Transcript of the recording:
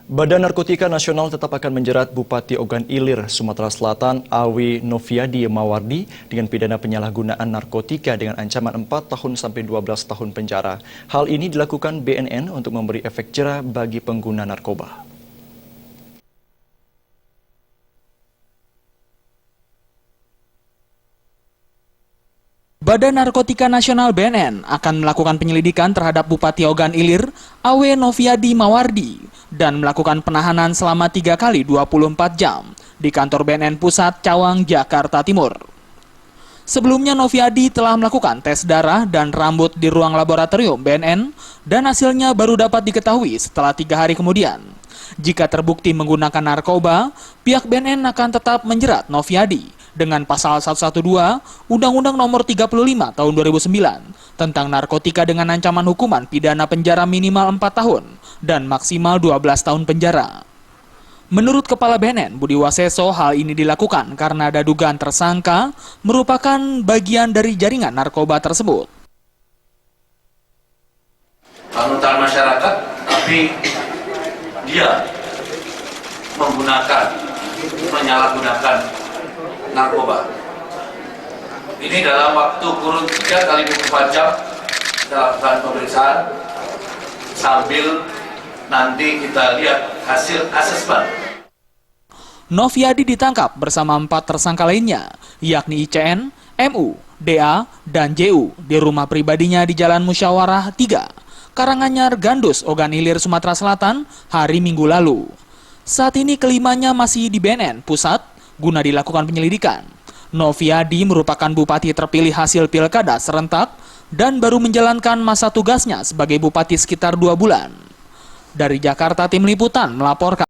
Badan Narkotika Nasional tetap akan menjerat Bupati Ogan Ilir, Sumatera Selatan, Awe Noviadi Mawardi dengan pidana penyalahgunaan narkotika dengan ancaman 4 tahun sampai 12 tahun penjara. Hal ini dilakukan BNN untuk memberi efek jera bagi pengguna narkoba. Badan Narkotika Nasional BNN akan melakukan penyelidikan terhadap Bupati Ogan Ilir, Awe Noviadi Mawardi, dan melakukan penahanan selama 3 kali 24 jam di kantor BNN Pusat Cawang, Jakarta Timur. Sebelumnya Noviadi telah melakukan tes darah dan rambut di ruang laboratorium BNN dan hasilnya baru dapat diketahui setelah 3 hari kemudian. Jika terbukti menggunakan narkoba, pihak BNN akan tetap menjerat Noviadi dengan pasal 112 Undang-Undang Nomor 35 Tahun 2009 tentang narkotika dengan ancaman hukuman pidana penjara minimal 4 tahun dan maksimal 12 tahun penjara. Menurut Kepala BNN Budi Waseso, hal ini dilakukan karena ada dugaan tersangka merupakan bagian dari jaringan narkoba tersebut. Panutan masyarakat, tapi dia menyalahgunakan narkoba. Ini dalam waktu kurun 3 kali 24 jam kita lakukan pemeriksaan sambil nanti kita lihat hasil asesmen. Noviadi ditangkap bersama 4 tersangka lainnya, yakni ICN, MU, DA, dan JU di rumah pribadinya di Jalan Musyawarah 3, Karanganyar, Gandus, Ogan Ilir, Sumatera Selatan, hari Minggu lalu. Saat ini kelimanya masih di BNN Pusat guna dilakukan penyelidikan. Noviadi merupakan bupati terpilih hasil pilkada serentak dan baru menjalankan masa tugasnya sebagai bupati sekitar 2 bulan. Dari Jakarta, Tim Liputan melaporkan.